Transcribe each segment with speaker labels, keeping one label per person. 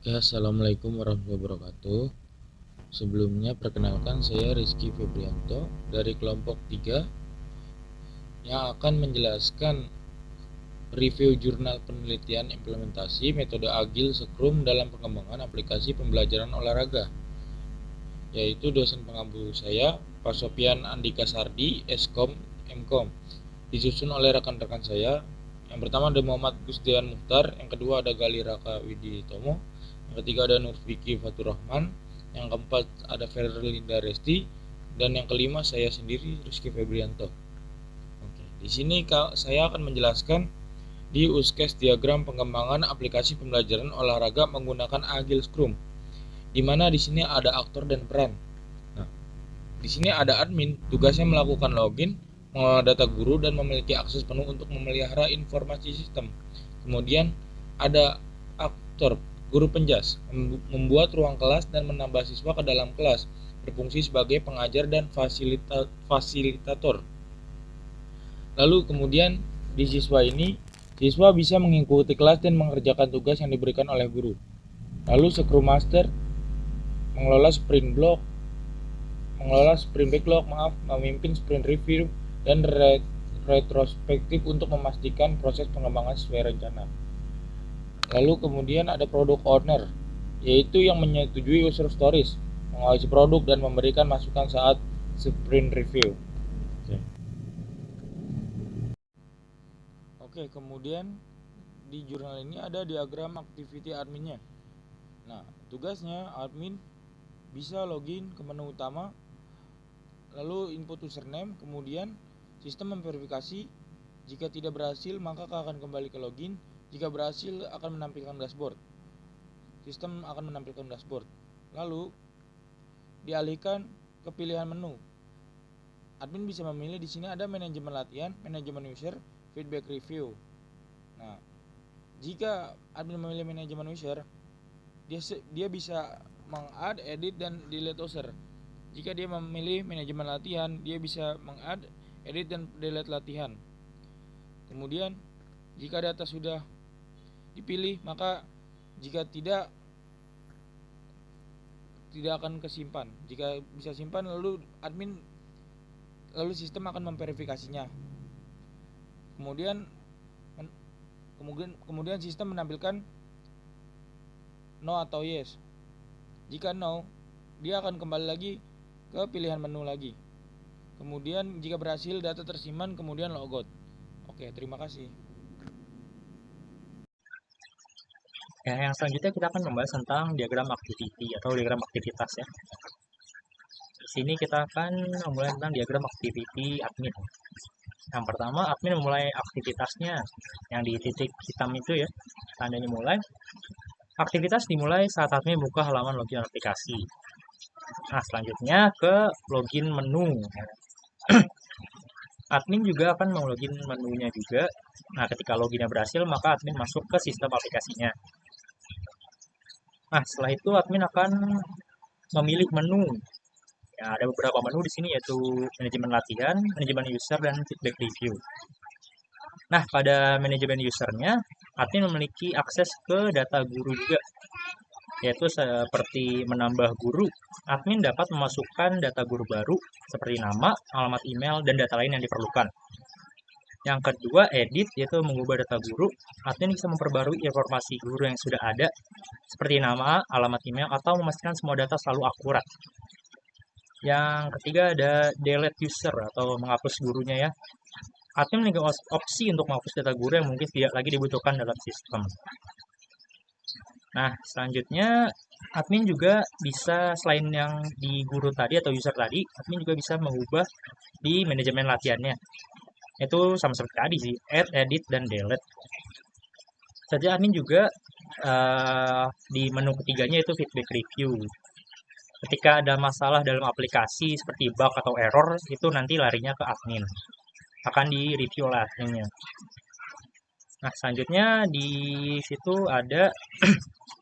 Speaker 1: Oke, Assalamualaikum warahmatullahi wabarakatuh. Sebelumnya, perkenalkan saya Rizky Febrianto dari kelompok 3 yang akan menjelaskan review jurnal penelitian implementasi metode Agile Scrum dalam pengembangan aplikasi pembelajaran olahraga, yaitu dosen pengampu saya, Pak Sofian Andika Sardi, Eskom, Mkom, disusun oleh rekan-rekan saya. Yang pertama ada Muhammad Gusdian Muhtar, yang kedua ada Gali Raka Widitomo, yang ketiga ada Nurfiki Faturrahman, yang keempat ada Ferlinda Resti, dan yang kelima saya sendiri Rizky Febrianto. Oke, di sini saya akan menjelaskan di USKES diagram pengembangan aplikasi pembelajaran olahraga menggunakan Agile Scrum, di mana di sini ada aktor dan peran. Nah, di sini ada admin, tugasnya melakukan login, mengelola data guru, dan memiliki akses penuh untuk memelihara informasi sistem. Kemudian ada aktor, guru penjas, membuat ruang kelas dan menambah siswa ke dalam kelas, berfungsi sebagai pengajar dan fasilitator. Lalu kemudian di siswa ini, siswa bisa mengikuti kelas dan mengerjakan tugas yang diberikan oleh guru. Lalu Scrum Master mengelola sprint backlog, memimpin sprint review, dan retrospektif untuk memastikan proses pengembangan sesuai rencana. Lalu kemudian ada product owner, yaitu yang menyetujui user stories, mengawasi produk, dan memberikan masukan saat sprint review. Oke, kemudian di jurnal ini ada diagram activity adminnya. Nah, tugasnya admin bisa login ke menu utama, lalu input username, kemudian sistem memverifikasi. Jika tidak berhasil, maka akan kembali ke login. Jika berhasil, akan menampilkan dashboard. Sistem akan menampilkan dashboard. Lalu dialihkan ke pilihan menu. Admin bisa memilih di sini ada manajemen latihan, manajemen user, feedback review. Nah, jika admin memilih manajemen user, dia bisa meng-add, edit, dan delete user. Jika dia memilih manajemen latihan, dia bisa meng-add, edit, dan delete latihan. Kemudian, jika data sudah dipilih, maka jika tidak akan kesimpan. Jika bisa simpan, lalu sistem akan memverifikasinya. Kemudian sistem menampilkan no atau yes. Jika no, dia akan kembali lagi ke pilihan menu lagi. Kemudian jika berhasil, data tersimpan, kemudian logout. Oke, terima kasih.
Speaker 2: Ya, yang selanjutnya kita akan membahas tentang diagram activity atau diagram aktivitas ya. Di sini kita akan memulai tentang diagram activity admin. Yang pertama, admin memulai aktivitasnya yang di titik hitam itu ya, tandanya mulai. Aktivitas dimulai saat admin buka halaman login aplikasi. Nah, selanjutnya ke login menu. Admin juga akan mau login menunya juga. Nah, ketika loginnya berhasil, maka admin masuk ke sistem aplikasinya. Nah, setelah itu admin akan memilih menu. Ya, ada beberapa menu di sini yaitu manajemen latihan, manajemen user, dan feedback review. Nah, pada manajemen usernya, admin memiliki akses ke data guru juga, yaitu seperti menambah guru. Admin dapat memasukkan data guru baru, seperti nama, alamat email, dan data lain yang diperlukan. Yang kedua, edit, yaitu mengubah data guru. Admin bisa memperbarui informasi guru yang sudah ada, seperti nama, alamat email, atau memastikan semua data selalu akurat. Yang ketiga ada delete user atau menghapus gurunya ya. Admin memiliki opsi untuk menghapus data guru yang mungkin tidak lagi dibutuhkan dalam sistem. Nah, selanjutnya admin juga bisa selain yang di guru tadi atau user tadi, admin juga bisa mengubah di manajemen latihannya. Itu sama seperti tadi sih, add, edit, dan delete. Saja admin juga di menu ketiganya itu feedback review. Ketika ada masalah dalam aplikasi seperti bug atau error, itu nanti larinya ke admin. Akan di-review oleh adminnya. Nah, selanjutnya di situ ada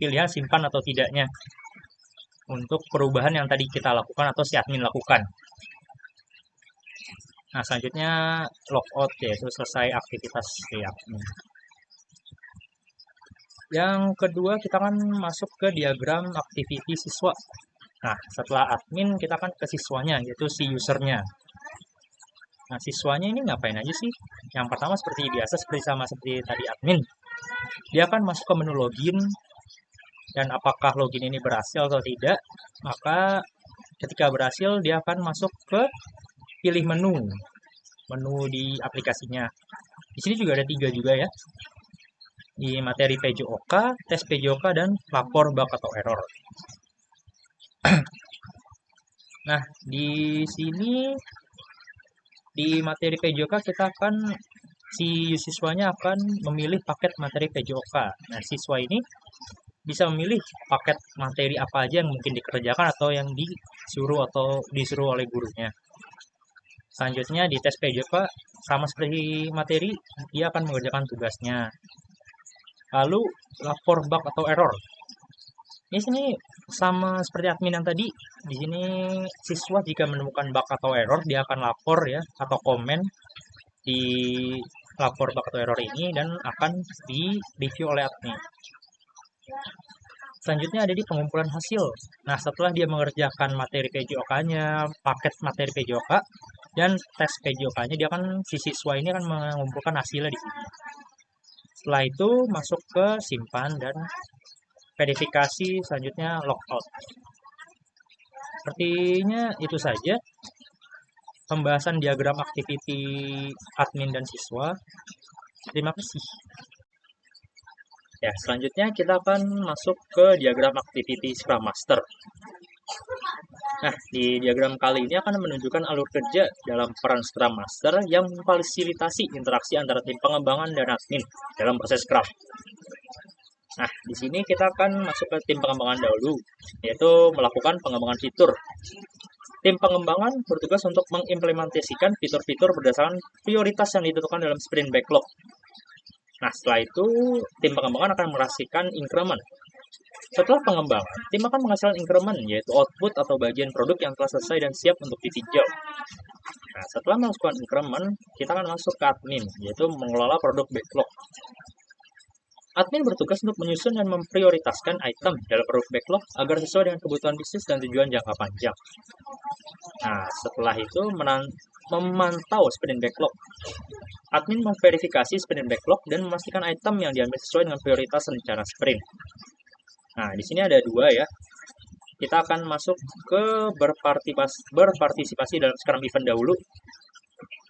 Speaker 2: pilihan simpan atau tidaknya untuk perubahan yang tadi kita lakukan atau si admin lakukan. Nah, selanjutnya logout yaitu selesai aktivitas si admin. Yang kedua, kita akan masuk ke diagram activity siswa. Nah, setelah admin, kita akan ke siswanya, yaitu si usernya. Nah, siswanya ini ngapain aja sih? Yang pertama seperti biasa, seperti tadi admin. Dia akan masuk ke menu login, dan apakah login ini berhasil atau tidak, maka ketika berhasil, dia akan masuk ke pilih menu di aplikasinya. Di sini juga ada 3 juga ya, di materi PJOK, tes PJOK, dan lapor bug atau error. Nah, di sini di materi PJOK kita akan si siswanya akan memilih paket materi PJOK. Nah, siswa ini bisa memilih paket materi apa aja yang mungkin dikerjakan atau yang disuruh oleh gurunya. Selanjutnya di tes PJOK sama seperti materi, dia akan mengerjakan tugasnya. Lalu lapor bug atau error. Di sini sama seperti admin yang tadi. Di sini siswa jika menemukan bug atau error, dia akan lapor ya atau komen di lapor bug atau error ini dan akan di-review oleh admin. Selanjutnya ada di pengumpulan hasil. Nah, setelah dia mengerjakan materi PJOK-nya, paket materi PJOK, dan tes PJOK-nya, si siswa ini akan mengumpulkan hasilnya di sini. Setelah itu masuk ke simpan dan verifikasi, selanjutnya logout. Sepertinya itu saja pembahasan diagram activity admin dan siswa. Terima kasih. Ya, selanjutnya kita akan masuk ke diagram activity Scrum Master. Nah, di diagram kali ini akan menunjukkan alur kerja dalam peran Scrum Master yang memfasilitasi interaksi antara tim pengembangan dan admin dalam proses Scrum. Nah, di sini kita akan masuk ke tim pengembangan dahulu, yaitu melakukan pengembangan fitur. Tim pengembangan bertugas untuk mengimplementasikan fitur-fitur berdasarkan prioritas yang ditentukan dalam sprint backlog. Nah, setelah itu, tim pengembangan akan merasakan increment. Setelah pengembangan, tim akan menghasilkan increment, yaitu output atau bagian produk yang telah selesai dan siap untuk ditinjau. Nah, setelah melakukan increment, kita akan masuk ke admin, yaitu mengelola produk backlog. Admin bertugas untuk menyusun dan memprioritaskan item dalam produk backlog agar sesuai dengan kebutuhan bisnis dan tujuan jangka panjang. Nah, setelah itu memantau sprint backlog. Admin memverifikasi sprint backlog dan memastikan item yang diambil sesuai dengan prioritas rencana sprint. Nah, di sini ada 2 ya. Kita akan masuk ke berpartisipasi dalam Scrum event dahulu,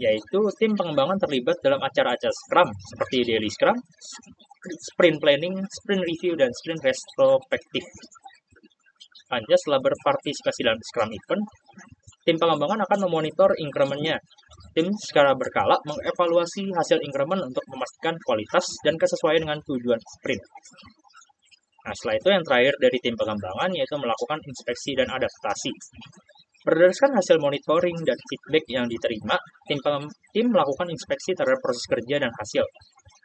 Speaker 2: yaitu tim pengembangan terlibat dalam acara-acara Scrum seperti Daily Scrum, Sprint Planning, Sprint Review, dan Sprint Retrospective. Lanjut, setelah berpartisipasi dalam Scrum event, tim pengembangan akan memonitor increment-nya. Tim secara berkala mengevaluasi hasil increment untuk memastikan kualitas dan kesesuaian dengan tujuan sprint. Nah, setelah itu yang terakhir dari tim pengembangan yaitu melakukan inspeksi dan adaptasi. Berdasarkan hasil monitoring dan feedback yang diterima, tim melakukan inspeksi terhadap proses kerja dan hasil.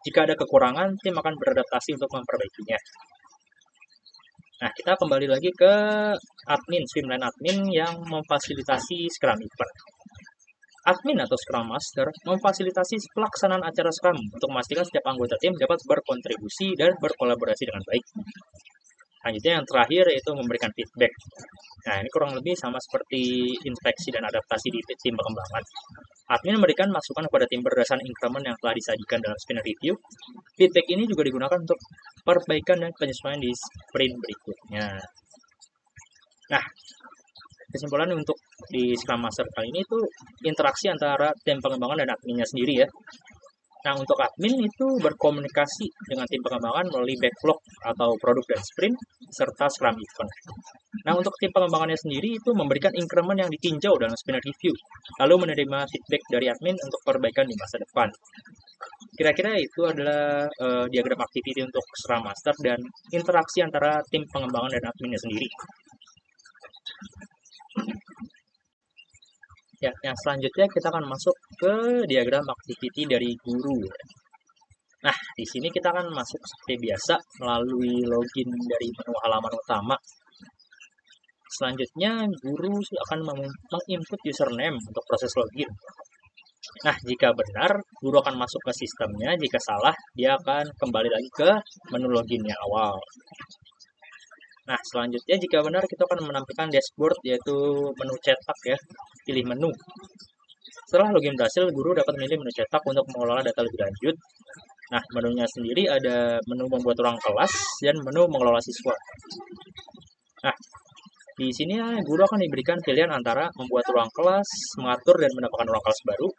Speaker 2: Jika ada kekurangan, tim akan beradaptasi untuk memperbaikinya. Nah, kita kembali lagi ke admin, Swimline admin yang memfasilitasi Scrum event. Admin atau Scrum Master memfasilitasi pelaksanaan acara Scrum untuk memastikan setiap anggota tim dapat berkontribusi dan berkolaborasi dengan baik. Selanjutnya yang terakhir yaitu memberikan feedback. Nah, ini kurang lebih sama seperti inspeksi dan adaptasi di tim pengembangan. Admin memberikan masukan kepada tim berdasarkan increment yang telah disajikan dalam sprint review. Feedback ini juga digunakan untuk perbaikan dan penyesuaian di sprint berikutnya. Nah, kesimpulan untuk di Scrum Master kali ini itu interaksi antara tim pengembangan dan adminnya sendiri ya. Nah, untuk admin itu berkomunikasi dengan tim pengembangan melalui backlog atau produk dan sprint, serta Scrum event. Nah, untuk tim pengembangannya sendiri itu memberikan increment yang ditinjau dalam sprint review, lalu menerima feedback dari admin untuk perbaikan di masa depan. Kira-kira itu adalah diagram activity untuk Scrum Master dan interaksi antara tim pengembangan dan adminnya sendiri. Ya, yang selanjutnya kita akan masuk ke diagram activity dari guru. Nah, di sini kita akan masuk seperti biasa melalui login dari menu halaman utama. Selanjutnya, guru akan menginput username untuk proses login. Nah, jika benar, guru akan masuk ke sistemnya. Jika salah, dia akan kembali lagi ke menu login yang awal. Nah, selanjutnya jika benar kita akan menampilkan dashboard yaitu menu cetak ya. Pilih menu. Setelah login berhasil, guru dapat memilih menu cetak untuk mengelola data lebih lanjut. Nah, menunya sendiri ada menu membuat ruang kelas dan menu mengelola siswa. Nah, di sini guru akan diberikan pilihan antara membuat ruang kelas, mengatur dan mendapatkan ruang kelas baru.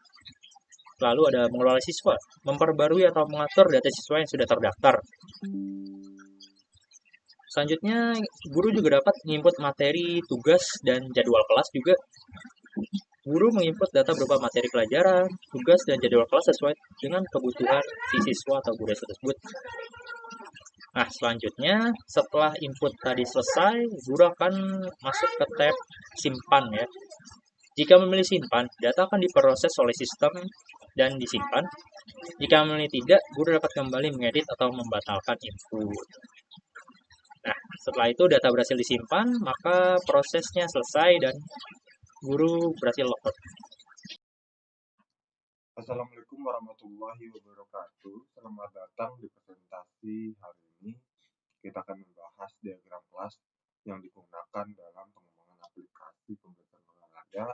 Speaker 2: Lalu ada mengelola siswa, memperbarui atau mengatur data siswa yang sudah terdaftar. Selanjutnya, guru juga dapat menginput materi, tugas, dan jadwal kelas juga. Guru menginput data berupa materi pelajaran, tugas, dan jadwal kelas sesuai dengan kebutuhan si siswa atau guru tersebut. Nah, selanjutnya setelah input tadi selesai, guru akan masuk ke tab simpan ya. Jika memilih simpan, data akan diproses oleh sistem dan disimpan. Jika memilih tidak, guru dapat kembali mengedit atau membatalkan input. Nah, setelah itu data berhasil disimpan, maka prosesnya selesai dan guru berhasil logout.
Speaker 3: Assalamualaikum warahmatullahi wabarakatuh. Selamat datang di presentasi hari ini. Kita akan membahas diagram kelas yang digunakan dalam pengembangan aplikasi pembelajaran olahraga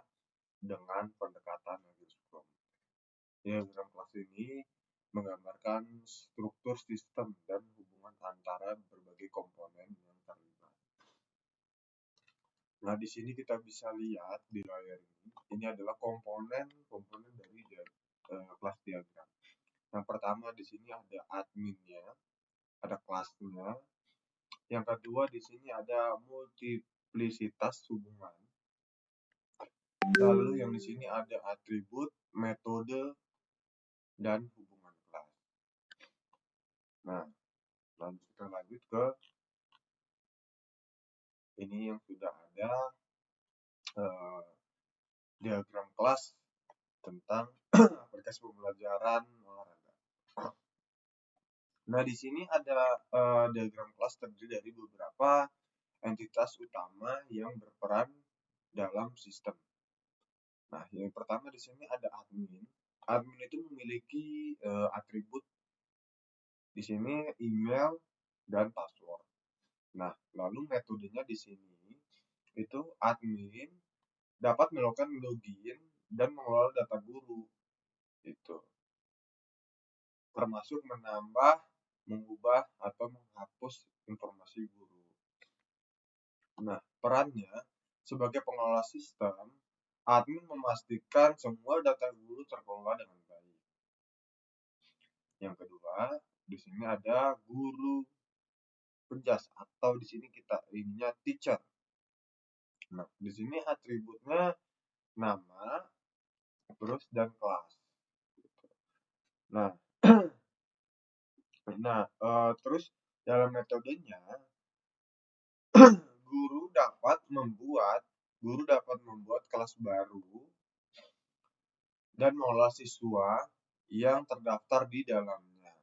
Speaker 3: dengan pendekatan Agile Scrum. Diagram kelas ini menggambarkan struktur sistem dan hubungan antara berbagai komponen yang terlibat. Nah, di sini kita bisa lihat di layar ini adalah komponen dari kelas diagram. Yang pertama di sini ada adminnya, ada kelasnya. Yang kedua di sini ada multiplisitas hubungan. Lalu yang di sini ada atribut, metode, dan hubungan kelas. Nah, kita lanjut ke ini yang sudah ada diagram kelas tentang aplikasi pembelajaran olahraga. Nah, di sini ada diagram kelas terdiri dari beberapa entitas utama yang berperan dalam sistem. Nah, yang pertama di sini ada admin. Admin itu memiliki atribut di sini email dan password. Nah, lalu metodenya di sini itu admin dapat melakukan login dan mengelola data guru. Itu termasuk menambah, mengubah atau menghapus informasi guru. Nah, perannya sebagai pengelola sistem, admin memastikan semua data guru terkelola dengan baik. Yang kedua, di sini ada guru penjas atau di sini kita ininya teacher. Nah, di sini atributnya nama, terus dan kelas. Nah, terus dalam metodenya guru dapat membuat kelas baru dan mengelola siswa yang terdaftar di dalamnya.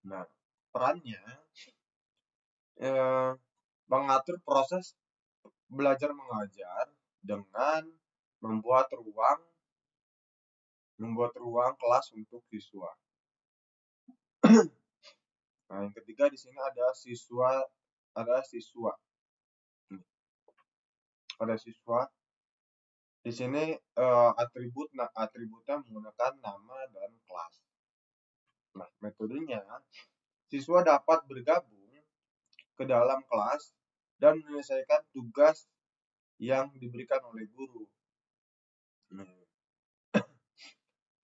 Speaker 3: Nah, perannya mengatur proses belajar mengajar dengan membuat ruang kelas untuk siswa. Nah, yang ketiga di sini ada siswa. Di sini atributnya menggunakan nama dan kelas. Nah, metodenya siswa dapat bergabung ke dalam kelas dan menyelesaikan tugas yang diberikan oleh guru.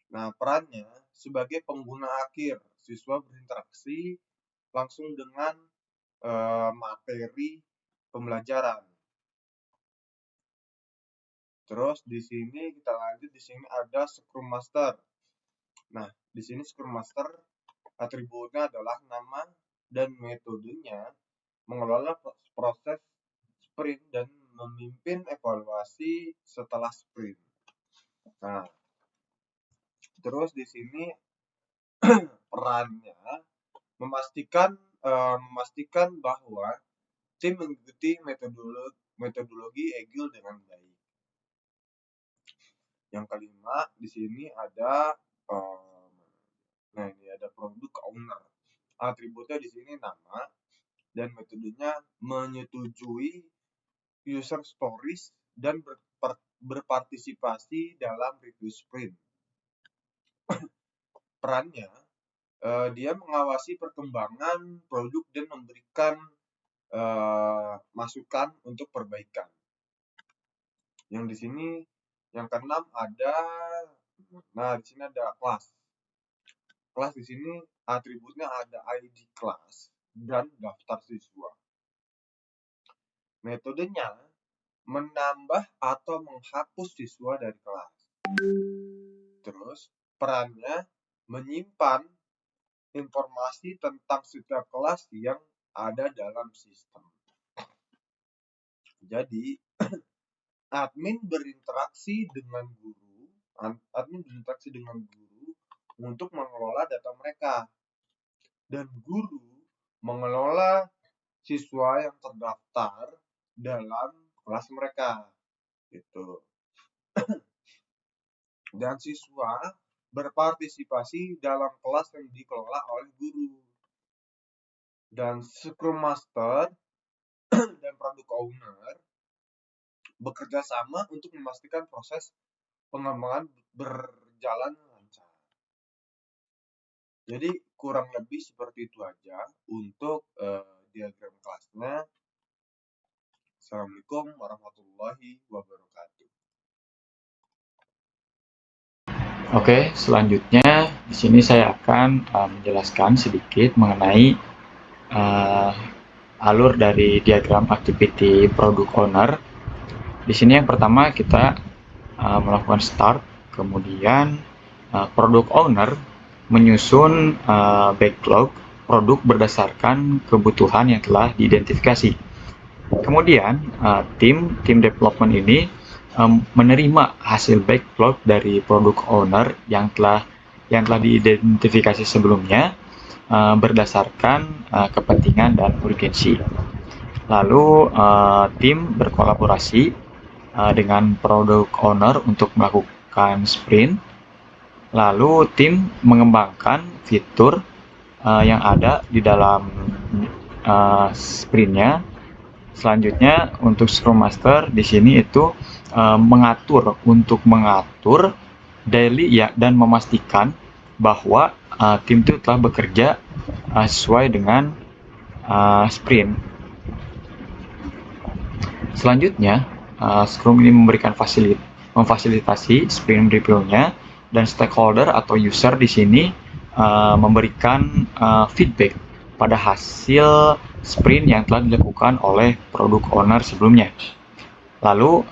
Speaker 3: Nah, perannya sebagai pengguna akhir, siswa berinteraksi langsung dengan materi pembelajaran. Terus di sini kita lanjut, di sini ada Scrum Master. Nah, di sini Scrum Master atributnya adalah nama dan metodenya mengelola proses sprint dan memimpin evaluasi setelah sprint. Nah, terus di sini perannya memastikan bahwa tim mengikuti metodologi Agile dengan baik. Yang kelima di sini ada nah ini ada product owner. Atributnya di sini nama dan metodenya menyetujui user stories dan berpartisipasi dalam review sprint. Perannya dia mengawasi perkembangan produk dan memberikan masukan untuk perbaikan. Yang di sini yang keenam ada, nah di sini ada kelas. Kelas di sini atributnya ada ID kelas dan daftar siswa. Metodenya menambah atau menghapus siswa dari kelas. Terus perannya menyimpan informasi tentang setiap kelas yang ada dalam sistem. Jadi admin berinteraksi dengan guru untuk mengelola data mereka, dan guru mengelola siswa yang terdaftar dalam kelas mereka, gitu. Dan siswa berpartisipasi dalam kelas yang dikelola oleh guru. Dan Scrum Master dan Product Owner bekerja sama untuk memastikan proses pengembangan berjalan lancar. Jadi kurang lebih seperti itu aja untuk diagram kelasnya. Assalamualaikum warahmatullahi wabarakatuh.
Speaker 4: Oke, selanjutnya di sini saya akan menjelaskan sedikit mengenai alur dari diagram activity product owner. Di sini yang pertama kita melakukan start, kemudian product owner menyusun backlog produk berdasarkan kebutuhan yang telah diidentifikasi. Kemudian tim development ini menerima hasil backlog dari product owner yang telah diidentifikasi sebelumnya berdasarkan kepentingan dan urgensi. Lalu tim berkolaborasi dengan product owner untuk melakukan sprint. Lalu tim mengembangkan fitur yang ada di dalam sprintnya. Selanjutnya untuk Scrum Master di sini itu mengatur daily ya, dan memastikan bahwa tim itu telah bekerja sesuai dengan sprint. Selanjutnya Scrum ini memfasilitasi sprint review-nya, dan stakeholder atau user di sini memberikan feedback pada hasil sprint yang telah dilakukan oleh product owner sebelumnya. Lalu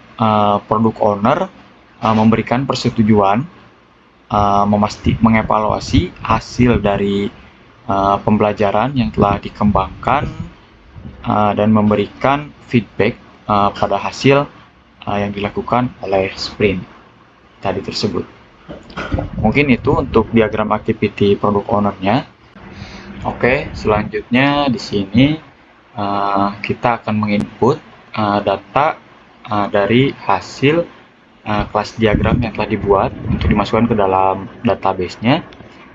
Speaker 4: product owner memberikan persetujuan, mengevaluasi hasil dari pembelajaran yang telah dikembangkan dan memberikan feedback pada hasil yang dilakukan oleh sprint tadi tersebut. Mungkin itu untuk diagram activity product owner-nya. Oke, selanjutnya di sini kita akan menginput data dari hasil kelas diagram yang telah dibuat untuk dimasukkan ke dalam database-nya.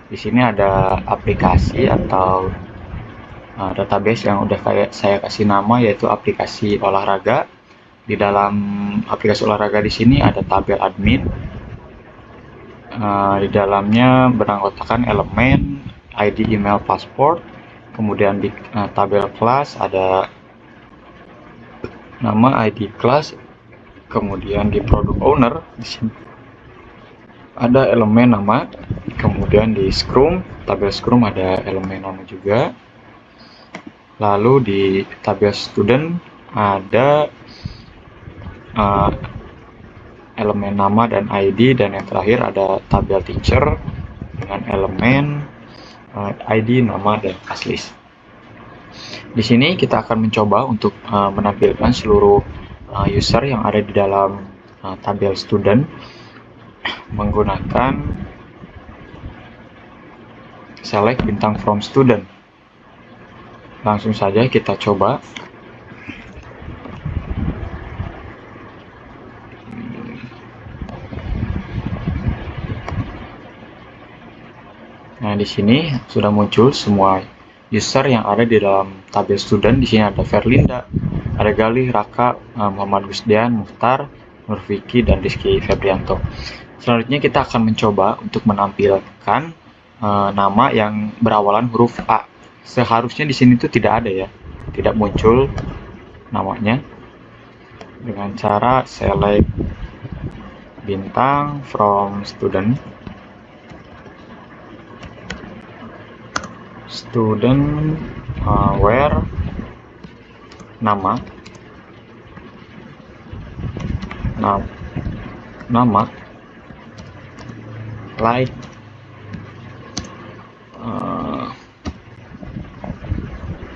Speaker 4: Di sini ada aplikasi atau database yang udah saya kasih nama, yaitu aplikasi olahraga. Di dalam aplikasi olahraga di sini ada tabel admin. Di dalamnya beranggotakan elemen ID, email, password. Kemudian di tabel kelas ada nama ID kelas. Kemudian di product owner di sini ada elemen nama. Kemudian di Scrum, tabel Scrum ada elemen nama juga. Lalu di tabel student ada elemen nama dan ID, dan yang terakhir ada tabel teacher dengan elemen ID, nama, dan class list. Di sini kita akan mencoba untuk menampilkan seluruh user yang ada di dalam tabel student menggunakan select bintang from student. Langsung saja kita coba. di sini sudah muncul semua user yang ada di dalam tabel student. Di sini ada Verlinda, ada Galih, Raka, Muhammad Gusdian, Muhtar, Nurfiki, dan Rizky Febrianto. Selanjutnya kita akan mencoba untuk menampilkan nama yang berawalan huruf A. Seharusnya di sini tuh tidak ada ya, tidak muncul namanya. Dengan cara select bintang from student, where nama like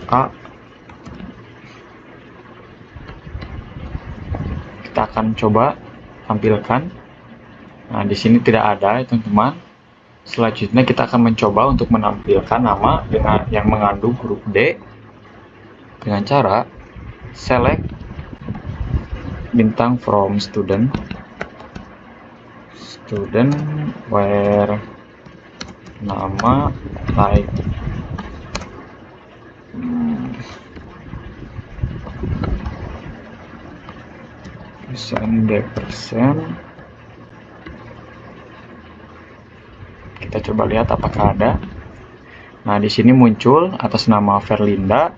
Speaker 4: A. Kita akan coba tampilkan. Nah, di sini tidak ada ya teman-teman. Selanjutnya kita akan mencoba untuk menampilkan nama dengan yang mengandung huruf D dengan cara select bintang from student, where nama like %. Kita coba lihat apakah ada. Nah, di sini muncul atas nama Verlinda,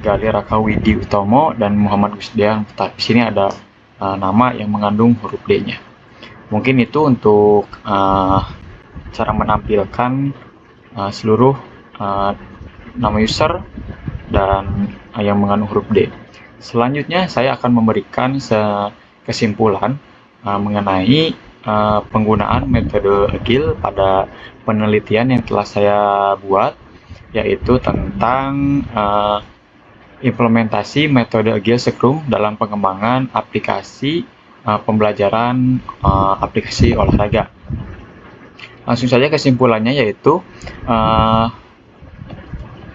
Speaker 4: Galih, Raka, Widi Utomo, dan Muhammad Gusdian. Di sini ada nama yang mengandung huruf D-nya. Mungkin itu untuk cara menampilkan seluruh nama user dan yang mengandung huruf D. Selanjutnya saya akan memberikan kesimpulan mengenai penggunaan metode Agile pada penelitian yang telah saya buat, yaitu tentang implementasi metode Agile Scrum dalam pengembangan aplikasi pembelajaran aplikasi olahraga. Langsung saja kesimpulannya yaitu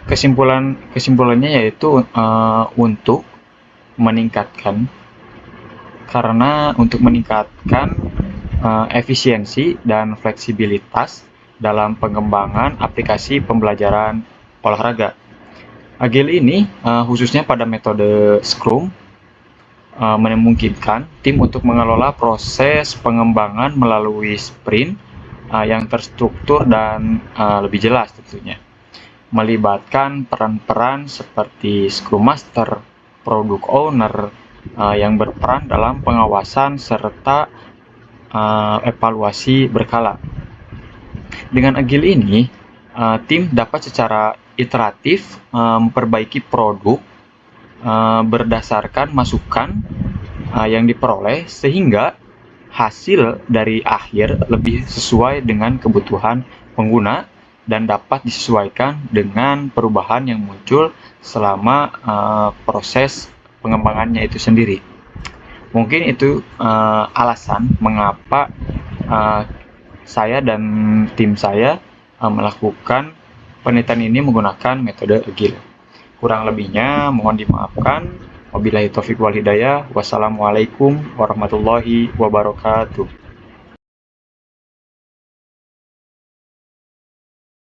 Speaker 4: kesimpulannya yaitu untuk meningkatkan efisiensi dan fleksibilitas dalam pengembangan aplikasi pembelajaran olahraga. Agile ini khususnya pada metode Scrum memungkinkan tim untuk mengelola proses pengembangan melalui sprint yang terstruktur dan lebih jelas tentunya, melibatkan peran-peran seperti Scrum Master, Product Owner yang berperan dalam pengawasan serta evaluasi berkala. Dengan Agile ini, tim dapat secara iteratif memperbaiki produk berdasarkan masukan yang diperoleh sehingga hasil dari akhir lebih sesuai dengan kebutuhan pengguna dan dapat disesuaikan dengan perubahan yang muncul selama proses pengembangannya itu sendiri. Mungkin itu alasan mengapa saya dan tim saya melakukan penelitian ini menggunakan metode Agile. Kurang lebihnya mohon dimaafkan. Wabillahi taufiq wal hidayah. Wassalamualaikum warahmatullahi wabarakatuh.